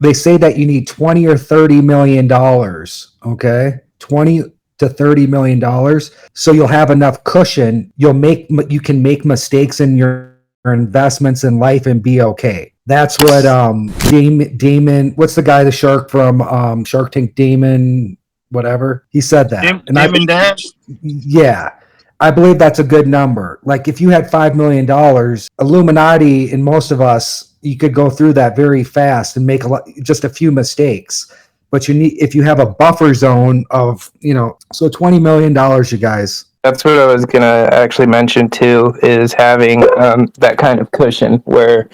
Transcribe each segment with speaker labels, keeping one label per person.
Speaker 1: they say that you need 20 or 30 million dollars. Okay, 20 to 30 million dollars. So you'll have enough cushion. You can make mistakes in your investments in life and be okay. That's what Damon, what's the guy, the shark from Shark Tank, Damon, whatever, he said that.
Speaker 2: Damon Dash?
Speaker 1: Yeah. I believe that's a good number. Like if you had $5 million, Illuminati and most of us, you could go through that very fast and make just a few mistakes. But if you have a buffer zone of, so $20 million, you guys.
Speaker 3: That's what I was going to actually mention too, is having that kind of cushion where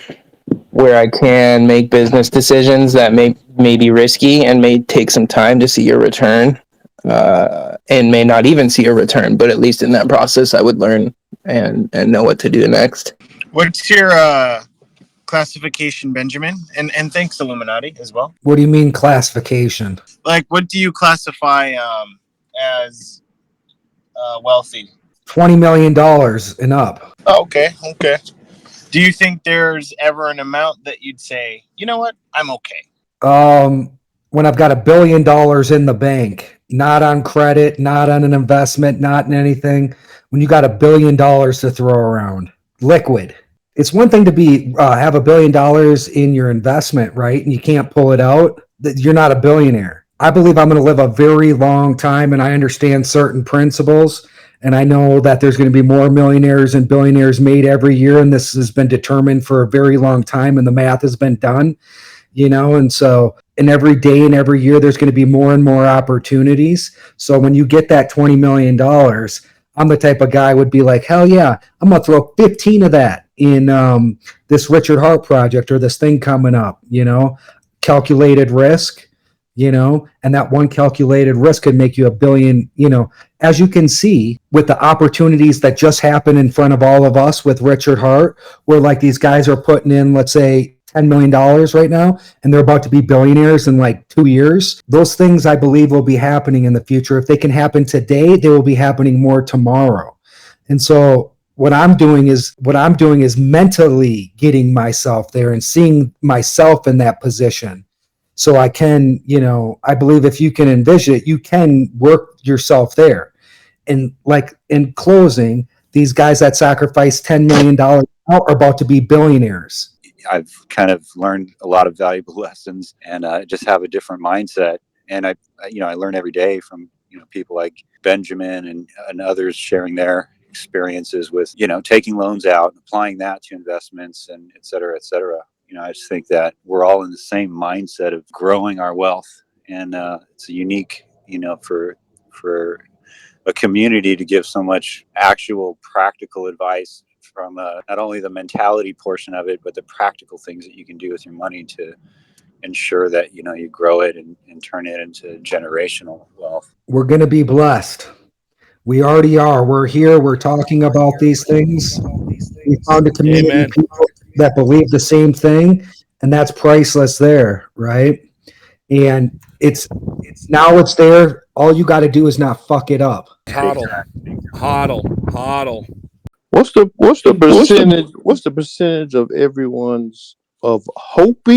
Speaker 3: I can make business decisions that may be risky and may take some time to see a return, and may not even see a return, but at least in that process I would learn and know what to do next.
Speaker 2: What's your classification, Benjamin? And thanks, Illuminati, as well.
Speaker 1: What do you mean classification?
Speaker 2: Like, what do you classify as wealthy?
Speaker 1: $20 million and up.
Speaker 2: Oh, okay. Do you think there's ever an amount that you'd say, you know what, I'm okay?
Speaker 1: When I've got $1 billion in the bank, not on credit, not on an investment, not in anything. When you got $1 billion to throw around, liquid. It's one thing to have $1 billion in your investment, right? And you can't pull it out. You're not a billionaire. I believe I'm going to live a very long time, and I understand certain principles. And I know that there's going to be more millionaires and billionaires made every year, and this has been determined for a very long time, and the math has been done, and so in every day and every year, there's going to be more and more opportunities. So when you get that $20 million, I'm the type of guy would be like, hell yeah, I'm going to throw 15 of that in this Richard Hart project or this thing coming up, calculated risk, and that one calculated risk could make you $1 billion, as you can see with the opportunities that just happened in front of all of us with Richard Hart, where like these guys are putting in, let's say, $10 million right now, and they're about to be billionaires in like 2 years. Those things I believe will be happening in the future. If they can happen today, they will be happening more tomorrow. And so what I'm doing is mentally getting myself there and seeing myself in that position. So I can, I believe if you can envision it, you can work yourself there. And like in closing, these guys that sacrifice $10 million are about to be billionaires.
Speaker 4: I've kind of learned a lot of valuable lessons and just have a different mindset. And I learn every day from, people like Benjamin and others sharing their experiences with, taking loans out and applying that to investments and et cetera, et cetera. I just think that we're all in the same mindset of growing our wealth. And it's a unique, for a community to give so much actual practical advice from not only the mentality portion of it, but the practical things that you can do with your money to ensure that, you grow it and turn it into generational wealth.
Speaker 1: We're going to be blessed. We already are. We're here. We're talking about these things. We found a community of people that believe the same thing, and that's priceless there, right? And it's there. All you got to do is not fuck it up.
Speaker 5: Hodl.
Speaker 6: What's the percentage of everyone's of hope,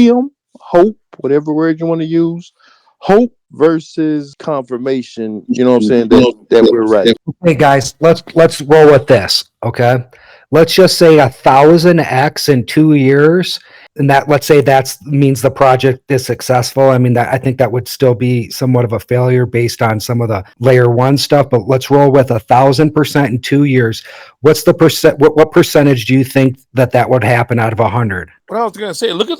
Speaker 6: whatever word you want to use, hope versus confirmation, you know what I'm saying, that we're right?
Speaker 1: Hey guys, let's roll with this, okay? Let's just say 1,000x in 2 years, and that, let's say that means the project is successful. I mean, I think that would still be somewhat of a failure based on some of the layer one stuff, but let's roll with 1,000% in 2 years. What's the percent? What percentage do you think that would happen out of 100?
Speaker 5: What I was going to say, look at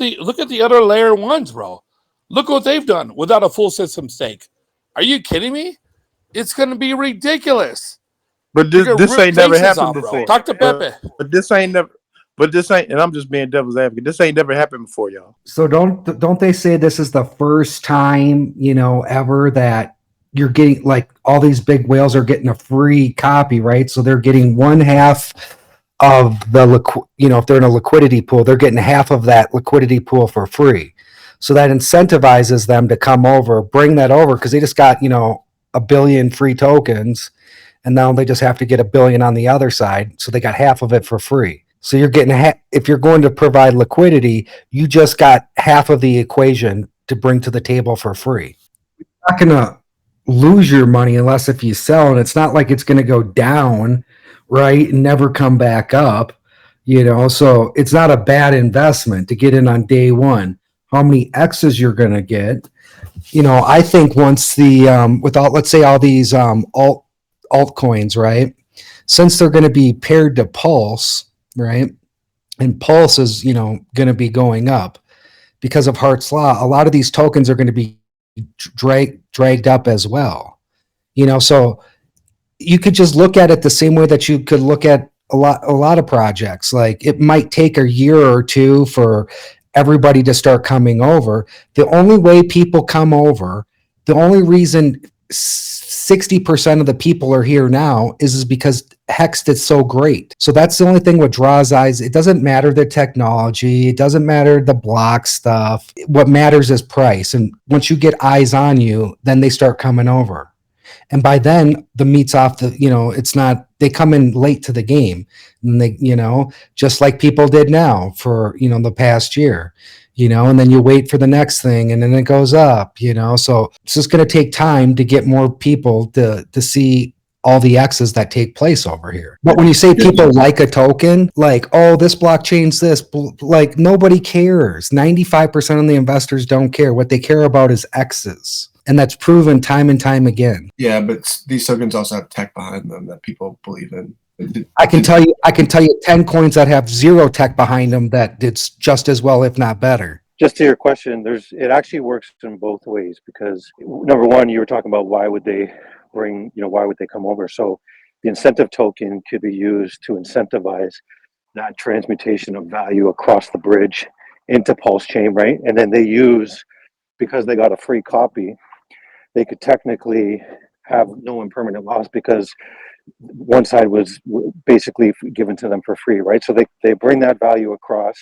Speaker 5: the other layer ones, bro. Look what they've done without a full system stake. Are you kidding me? It's going to be ridiculous.
Speaker 6: But this ain't never happened before.
Speaker 5: Talk to Pepe.
Speaker 6: But this ain't, and I'm just being devil's advocate. This ain't never happened before, y'all.
Speaker 1: So don't they say this is the first time, ever that you're getting, like, all these big whales are getting a free copy, right? So they're getting one half of the, if they're in a liquidity pool, they're getting half of that liquidity pool for free. So that incentivizes them to come over, bring that over, because they just got, 1 billion free tokens. And now they just have to get 1 billion on the other side. So they got half of it for free. So you're getting if you're going to provide liquidity, you just got half of the equation to bring to the table for free. You're not going to lose your money unless if you sell, and it's not like it's going to go down, right, and never come back up, so it's not a bad investment to get in on day one. How many X's you're going to get, I think once let's say all these altcoins, right, since they're going to be paired to Pulse, right, and Pulse is going to be going up because of Hart's law, a lot of these tokens are going to be dragged up as well. So you could just look at it the same way that you could look at a lot of projects. Like, it might take a year or two for everybody to start coming over. The only way people come over, the only reason 60% of the people are here now is because Hex did so great. So that's the only thing what draws eyes. It doesn't matter the technology. It doesn't matter the block stuff. What matters is price. And once you get eyes on you, then they start coming over. And by then the meat's off it's not, they come in late to the game, and they, just like people did now for, the past year, and then you wait for the next thing and then it goes up, so it's just going to take time to get more people to see all the X's that take place over here. But when you say people like a token, like, oh, this blockchain's this, like, nobody cares. 95% of the investors don't care. What they care about is X's. And that's proven time and time again.
Speaker 7: Yeah, but these tokens also have tech behind them that people believe in.
Speaker 1: I can tell you 10 coins that have zero tech behind them that did just as well, if not better.
Speaker 8: Just to your question, it actually works in both ways, because number one, you were talking about why would they come over? So the incentive token could be used to incentivize that transmutation of value across the bridge into Pulse Chain, right? And then because they got a free copy, they could technically have no impermanent loss because one side was basically given to them for free, right? So they bring that value across,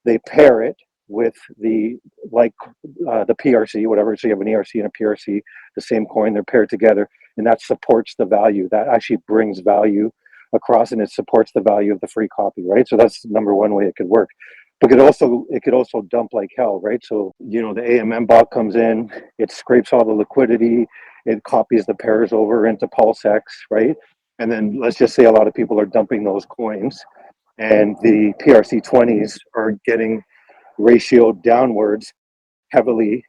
Speaker 8: they pair it with the PRC, whatever. So you have an ERC and a PRC, the same coin, they're paired together, and that supports the value. That actually brings value across, and it supports the value of the free copy, right? So that's number one way it could work. But it could also dump like hell, right? So, the AMM bot comes in, it scrapes all the liquidity, it copies the pairs over into Pulsex, right? And then let's just say a lot of people are dumping those coins, and the PRC20s are getting ratioed downwards heavily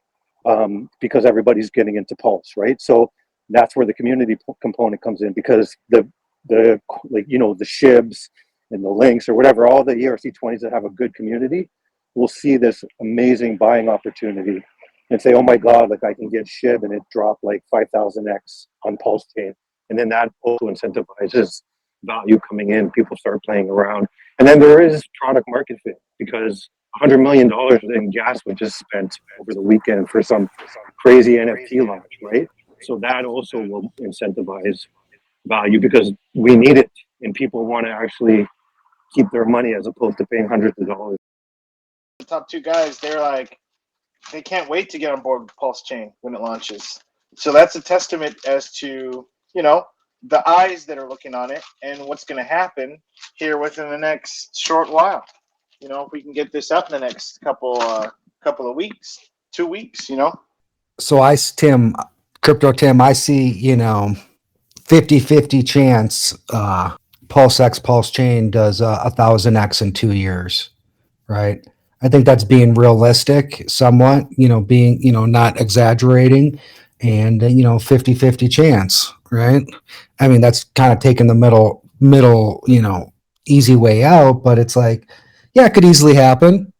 Speaker 8: because everybody's getting into Pulse, right? So that's where the community component comes in, because the SHIBs and the links or whatever, all the ERC20s that have a good community will see this amazing buying opportunity and say, oh my God, like, I can get SHIB and it dropped like 5,000x on Pulse Chain. And then that also incentivizes value coming in. People start playing around. And then there is product market fit, because $100 million in gas was just spent over the weekend for some crazy NFT launch, right? So that also will incentivize value, because we need it and people want to actually keep their money as opposed to paying hundreds of dollars.
Speaker 2: The top two guys, they can't wait to get on board with Pulse Chain when it launches. So that's a testament as to, the eyes that are looking on it and what's going to happen here within the next short while. If we can get this up in the next couple of weeks, 2 weeks,
Speaker 1: So Crypto Tim, I see, 50-50 chance Pulsex Pulsechain does 1,000x in 2 years, right? I think that's being realistic somewhat, being, not exaggerating, and 50-50 chance, right? I mean, that's kind of taking the middle, easy way out, but it's like, yeah, it could easily happen.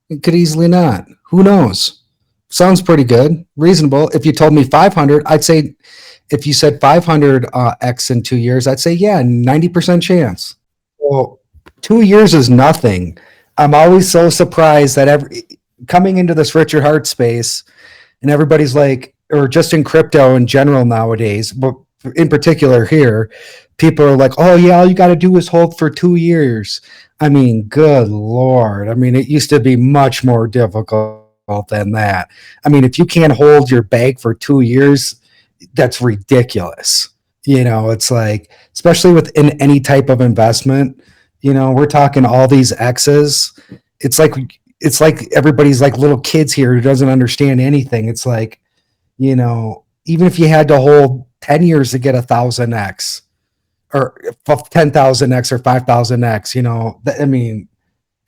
Speaker 1: It could easily not. Who knows? Sounds pretty good, reasonable. If you told me 500, I'd say, if you said 500x in 2 years, I'd say, yeah, 90% chance. Well, 2 years is nothing. I'm always so surprised that coming into this Richard Hart space, and everybody's like, or just in crypto in general nowadays, but in particular here, people are like, oh yeah, all you got to do is hold for 2 years. I mean, good Lord. I mean, it used to be much more difficult than that. I mean, if you can't hold your bag for 2 years, that's ridiculous. It's like, especially within any type of investment, we're talking all these X's. It's like it's like everybody's like little kids here who doesn't understand anything. It's like, you know, even if you had to hold 10 years to get 1,000x or 10,000x or 5,000x, you know, I mean,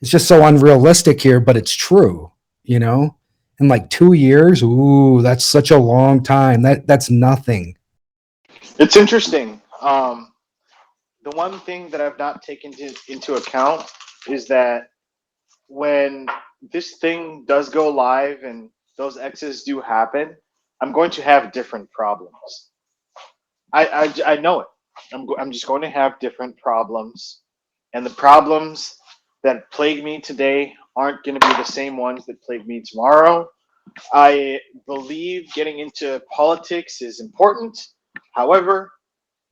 Speaker 1: it's just so unrealistic here, but it's true, you know, in like 2 years. Ooh, that's such a long time. That's nothing.
Speaker 2: It's interesting. The one thing that I've not taken into account is that when this thing does go live and those X's do happen, I'm going to have different problems. I know it. I'm just going to have different problems, and the problems that plague me today aren't going to be the same ones that plague me tomorrow. I believe getting into politics is important. However,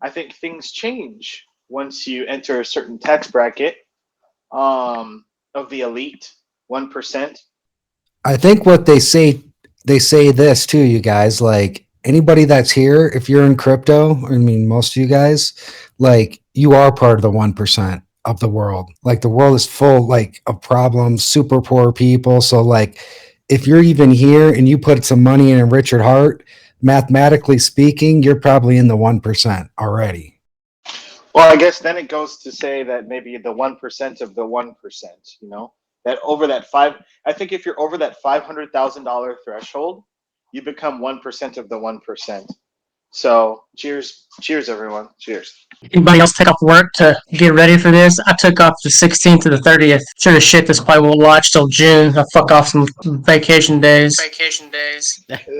Speaker 2: I think things change once you enter a certain tax bracket of the elite 1%.
Speaker 1: I think what they say this too, you guys, like anybody that's here, if you're in crypto, I mean, most of you guys, like you are part of the 1% of the world. Like the world is full like of problems, super poor people. So like if you're even here and you put some money in Richard Hart, mathematically speaking, you're probably in the 1% already.
Speaker 2: Well, I guess then it goes to say that maybe the 1% of the 1%, you know, that over that I think if you're over that $500,000 threshold, you become 1% of the 1%. So cheers, everyone. Cheers.
Speaker 9: Anybody else take off work to get ready for this? I took off the 16th to the 30th. Sure as shit, this probably won't launch till June. I fuck off some vacation days.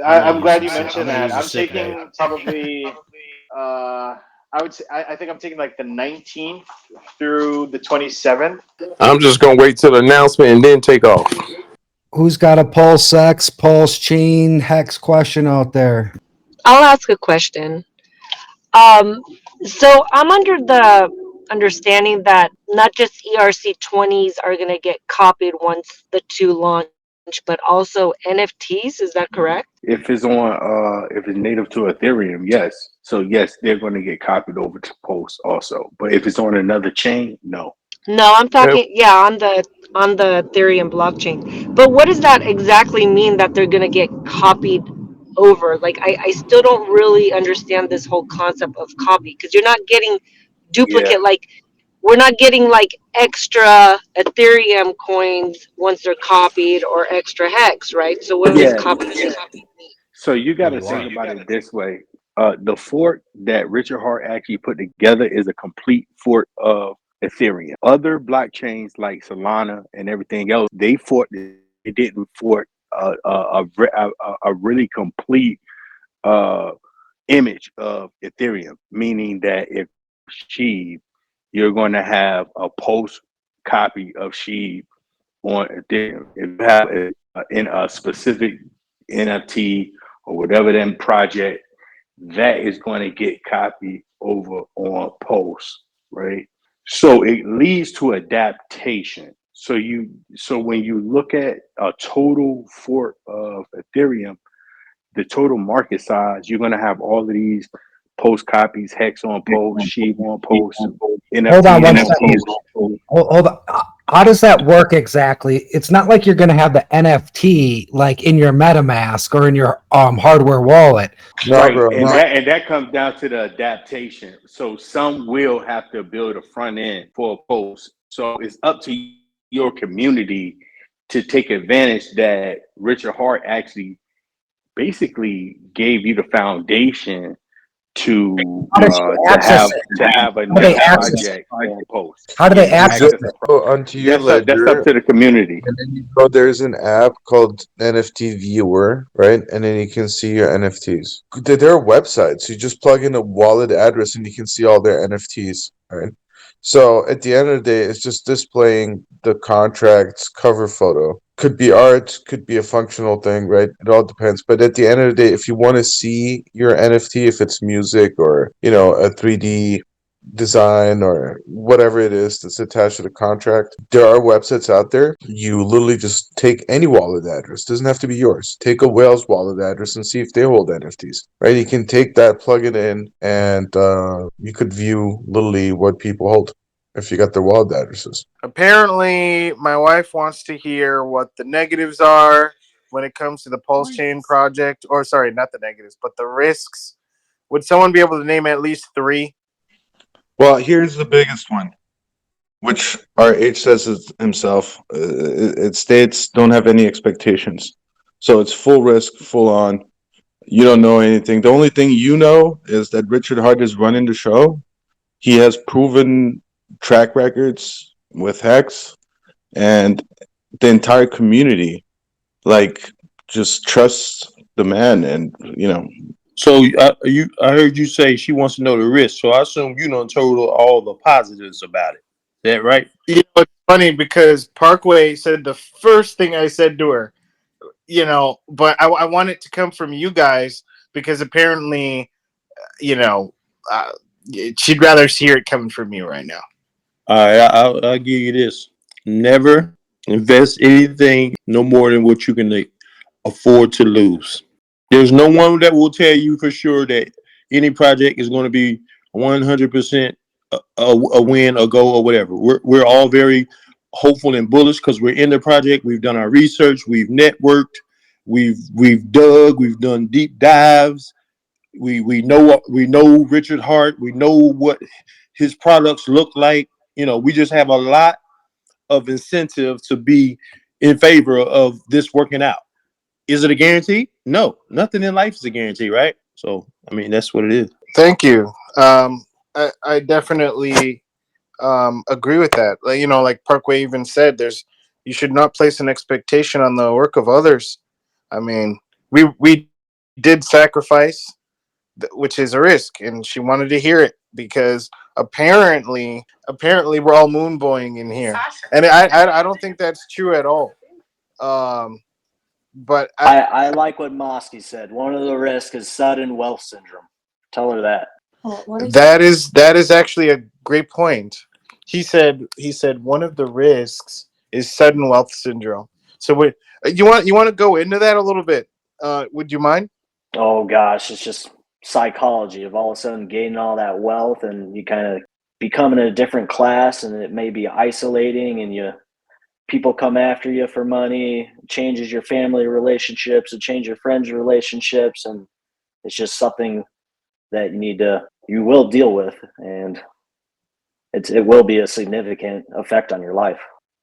Speaker 2: I'm glad you mentioned that. I'm taking probably, I would say, I think I'm taking like the 19th through the 27th.
Speaker 6: I'm just gonna wait till the announcement and then take off.
Speaker 1: Who's got a Pulsex Pulsechain hex question out there?
Speaker 10: I'll ask a question. So I'm under the understanding that not just ERC20s are going to get copied once the two launch, but also NFTs. Is that correct?
Speaker 11: If it's on, if it's native to Ethereum, yes. So yes, they're going to get copied over to Pulse also. But if it's on another chain, no.
Speaker 10: No, I'm talking, on the Ethereum blockchain. But what does that exactly mean that they're going to get copied over? Like, I still don't really understand this whole concept of copy, because you're not getting duplicate, like we're not getting like extra Ethereum coins once they're copied or extra hex, right? So what does copy mean?
Speaker 11: So you got to think about it this way. The fork that Richard Hart actually put together is a complete fork of Ethereum. Other blockchains like Solana and everything else, they forked it. They didn't fork a really complete image of Ethereum, meaning that if Sheeb, you're going to have a post copy of Sheeb on Ethereum. If you have it in a specific NFT or whatever then project, that is going to get copied over on Pulse, right? So it leads to adaptation. So when you look at a total fork of Ethereum, the total market size, you're going to have all of these Post copies, hex on Post, Sheep on Post, NFT.
Speaker 1: Hold on one second. Hold on. How does that work exactly? It's not like you're going to have the NFT like in your MetaMask or in your hardware wallet.
Speaker 11: Right, and that comes down to the adaptation. So some will have to build a front end for a post. So it's up to your community to take advantage that Richard Hart actually basically gave you the foundation to have a next project on Post.
Speaker 1: How do they access it?
Speaker 12: Onto your
Speaker 11: that's up to the community.
Speaker 12: And then you go, there's an app called NFT Viewer, right? And then you can see your NFTs. There are websites. You just plug in a wallet address and you can see all their NFTs, right? So at the end of the day, it's just displaying the contract's cover photo. Could be art, could be a functional thing, right? It all depends. But at the end of the day, if you want to see your NFT, if it's music or, you know, a 3D design or whatever it is that's attached to the contract, there are websites out there. You literally just take any wallet address. Doesn't have to be yours. Take a whale's wallet address and see if they hold NFTs, right? You can take that, plug it in, and you could view literally what people hold. if you got their wallet addresses.
Speaker 2: Apparently, my wife wants to hear what the negatives are when it comes to the Pulse Chain project. Or, sorry, not the negatives, but the risks. Would someone be able to name at least 3?
Speaker 12: Well, here's the biggest one, which RH says it himself. It states don't have any expectations. So it's full risk, full on. You don't know anything. The only thing you know is that Richard Hart is running the show. He has proven track records with Hex, and the entire community, like, just trusts the man, and
Speaker 6: So I heard you say she wants to know the risk. So I assume you done told her all the positives about it. Is that right?
Speaker 2: It's funny because Parkway said the first thing I said to her, but I want it to come from you guys because apparently, she'd rather hear it coming from you right now.
Speaker 6: All right, I'll give you this. Never invest anything no more than what you can afford to lose. There's no one that will tell you for sure that any project is going to be 100% a win, a go, or whatever. We're all very hopeful and bullish because we're in the project. We've done our research. We've networked. We've dug. We've done deep dives. We know Richard Hart. We know what his products look like. We just have a lot of incentive to be in favor of this working out. Is it a guarantee? No, nothing in life is a guarantee, right? So, I mean, that's what it is.
Speaker 2: Thank you. I definitely agree with that. Like Parkway even said, you should not place an expectation on the work of others. I mean, we did sacrifice, which is a risk, and she wanted to hear it because apparently we're all moonboying in here, and I don't think that's true at all. But
Speaker 13: I like what Mosky said. One of the risks is sudden wealth syndrome. Tell her that.
Speaker 2: that is actually a great point. He said one of the risks is sudden wealth syndrome. So you want to go into that a little bit? Would you mind?
Speaker 13: Oh gosh, it's just psychology of all of a sudden gaining all that wealth and you kind of becoming a different class, and it may be isolating, and people come after you for money, it changes your family relationships, it changes your friends relationships, and it's just something that you will deal with, and it will be a significant effect on your life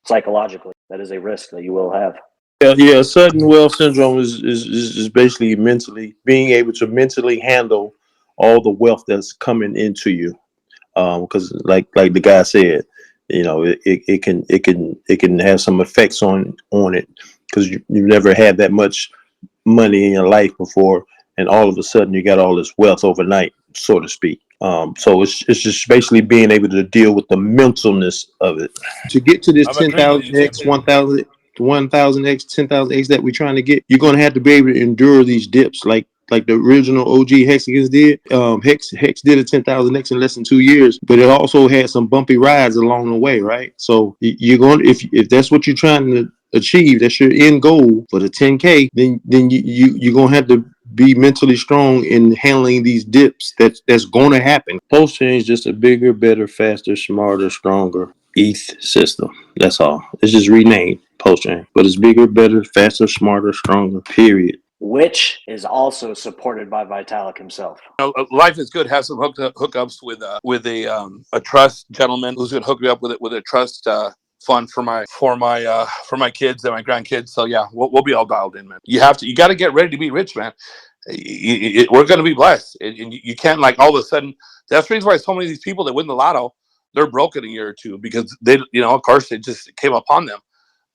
Speaker 13: psychologically. That is a risk that you will have.
Speaker 6: Yeah. Sudden wealth syndrome is basically being able to mentally handle all the wealth that's coming into you. Because like the guy said, it can have some effects on it because you've never had that much money in your life before, and all of a sudden you got all this wealth overnight, so to speak. So it's just basically being able to deal with the mentalness of it. To get to this
Speaker 5: I'm agreeing with you,
Speaker 6: 10,000x, 1,000x, 10,000x that we're trying to get, you're going to have to be able to endure these dips like the original OG Hexagons did. Hex did a 10,000x in less than 2 years, but it also had some bumpy rides along the way, right? So you're going, if that's what you're trying to achieve, that's your end goal for the 10K, then you're going to have to be mentally strong in handling these dips that's going to happen. Pulse Chain is just a bigger, better, faster, smarter, stronger ETH system. That's all. It's just renamed Pulse Chain, but it's bigger, better, faster, smarter, stronger, period.
Speaker 13: Which is also supported by Vitalik himself.
Speaker 5: Life is good. Have some hookups with a trust gentleman who's going to hook me up with a trust fund for my kids and my grandkids. So yeah, we'll be all dialed in, man. You got to get ready to be rich, man. We're going to be blessed, and you can't, like, all of a sudden. That's the reason why so many of these people that win the lotto, they're broke in a year or two because they, of course, it just came upon them.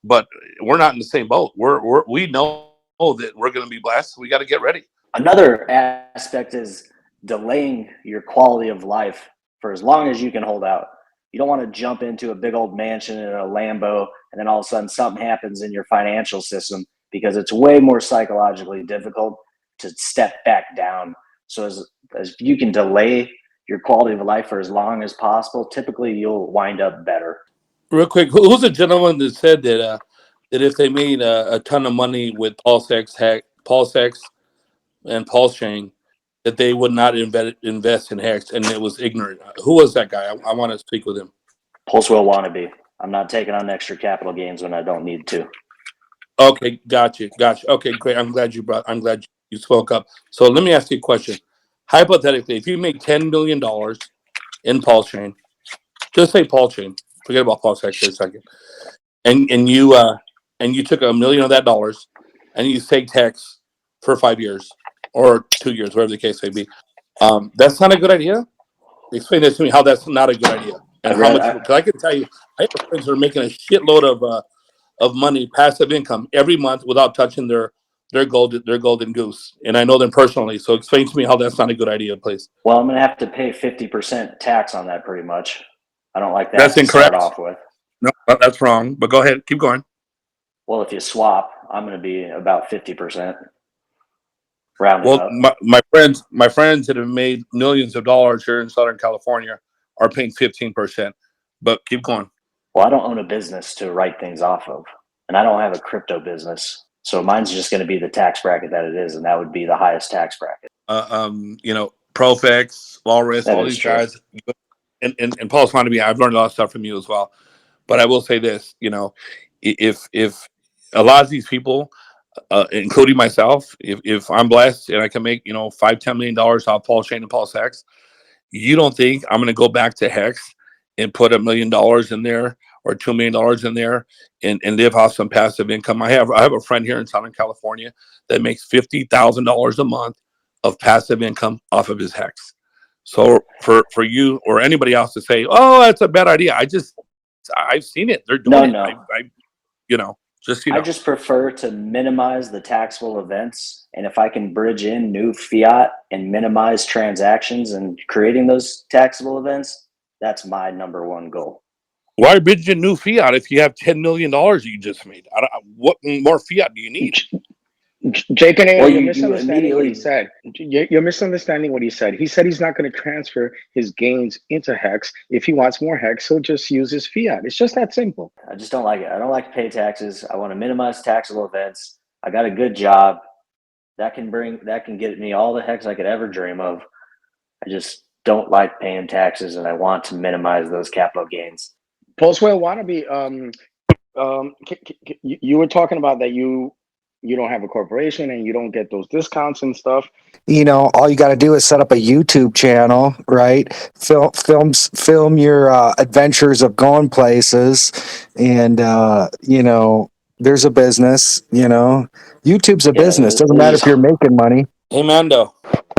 Speaker 5: But we're not in the same boat. We know that we're going to be blessed. We got to get ready.
Speaker 13: Another aspect is delaying your quality of life for as long as you can hold out. You don't want to jump into a big old mansion in a Lambo and then all of a sudden something happens in your financial system, because it's way more psychologically difficult to step back down. So as you can delay your quality of life for as long as possible, typically you'll wind up better.
Speaker 5: Real quick, who's the gentleman that said that if they made a ton of money with Pulsex and Pulse Chain, that they would not invest in Hex, and it was ignorant? Who was that guy? I want to speak with him.
Speaker 13: Pulse will wannabe. I'm not taking on extra capital gains when I don't need to.
Speaker 5: Okay, gotcha. Okay, great. I'm glad you spoke up. So let me ask you a question. Hypothetically, if you make $10 million in Pulsechain, just say Pulsechain, forget about Pulsex for a second, and you took $1 million of that dollars and you take tax for 5 years or 2 years, whatever the case may be. That's not a good idea. Explain this to me how that's not a good idea, and how much. Because I can tell you, I have friends that are making a shitload of money, passive income every month without touching their golden goose, and I know them personally. So explain to me how that's not a good idea, please.
Speaker 13: Well, I'm going to have to pay 50% tax on that pretty much. I don't like that
Speaker 5: That's
Speaker 13: to
Speaker 5: incorrect.
Speaker 13: start off with.
Speaker 5: No, that's wrong. But go ahead, keep going.
Speaker 13: Well, if you swap, I'm going to be about 50%. Rounded
Speaker 5: Well,
Speaker 13: up.
Speaker 5: my friends that have made millions of dollars here in Southern California are paying 15%. But keep going.
Speaker 13: Well, I don't own a business to write things off of, and I don't have a crypto business. So mine's just going to be the tax bracket that it is, and that would be the highest tax bracket.
Speaker 5: Profex, Walrus,
Speaker 13: That
Speaker 5: all
Speaker 13: is
Speaker 5: these
Speaker 13: true.
Speaker 5: guys, and Paul's fond of me. I've learned a lot of stuff from you as well. But I will say this, if a lot of these people, including myself, if I'm blessed and I can make $5-10 million off Pulsechain and Pulsex, you don't think I'm going to go back to Hex and put $1 million in there or $2 million in there and live off some passive income? I have a friend here in Southern California that makes $50,000 a month of passive income off of his Hex. So for you or anybody else to say, oh, that's a bad idea, I've seen it. They're doing
Speaker 13: No.
Speaker 5: it.
Speaker 13: I just prefer to minimize the taxable events, and if I can bridge in new fiat and minimize transactions and creating those taxable events, that's my number one goal.
Speaker 5: Why bridge a new fiat if you have $10 million you just made? What more fiat do you need?
Speaker 14: Jake and
Speaker 13: Well,
Speaker 14: you're
Speaker 13: you
Speaker 14: misunderstanding what he
Speaker 13: immediately
Speaker 14: said. You're misunderstanding what he said. He said he's not going to transfer his gains into Hex. If he wants more Hex, he'll just use his fiat. It's just that simple.
Speaker 13: I just don't like it. I don't like to pay taxes. I want to minimize taxable events. I got a good job that can get me all the Hex I could ever dream of. I just don't like paying taxes, and I want to minimize those capital gains.
Speaker 14: Pulsewell Wannabe, you were talking about that you don't have a corporation and you don't get those discounts and stuff.
Speaker 1: All you got to do is set up a YouTube channel, right? Film your adventures of going places, and there's a business. YouTube's a business. Doesn't matter if you're making money.
Speaker 5: Hey, Mando.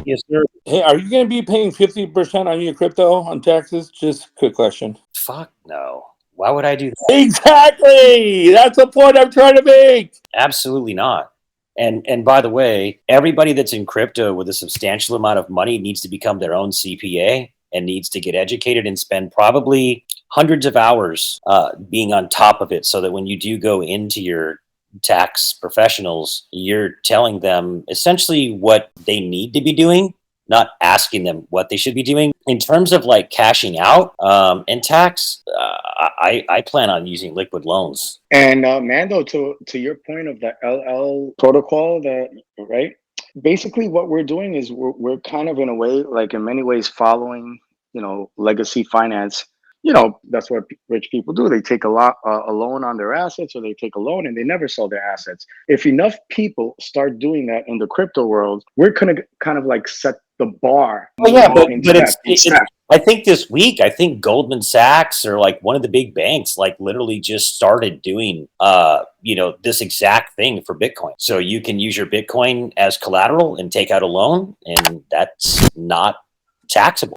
Speaker 15: Yes, sir.
Speaker 5: Hey, are you going to be paying 50% on your crypto on taxes? Just a quick question.
Speaker 15: Fuck no. Why would I do that?
Speaker 5: Exactly. That's the point I'm trying to make.
Speaker 15: Absolutely not. And by the way, everybody that's in crypto with a substantial amount of money needs to become their own CPA and needs to get educated and spend probably hundreds of hours being on top of it, so that when you do go into your tax professionals, you're telling them essentially what they need to be doing, not asking them what they should be doing. In terms of like cashing out and tax, I plan on using liquid loans.
Speaker 14: And Mando, to your point of the LL protocol, right? Basically, what we're doing is we're kind of in a way, like in many ways, following legacy finance. That's what rich people do. They take a loan on their assets, or they take a loan and they never sell their assets. If enough people start doing that in the crypto world, we're gonna kind of like set the bar.
Speaker 15: Well, yeah, but I think this week, Goldman Sachs or like one of the big banks, like literally just started doing, this exact thing for Bitcoin. So you can use your Bitcoin as collateral and take out a loan, and that's not taxable.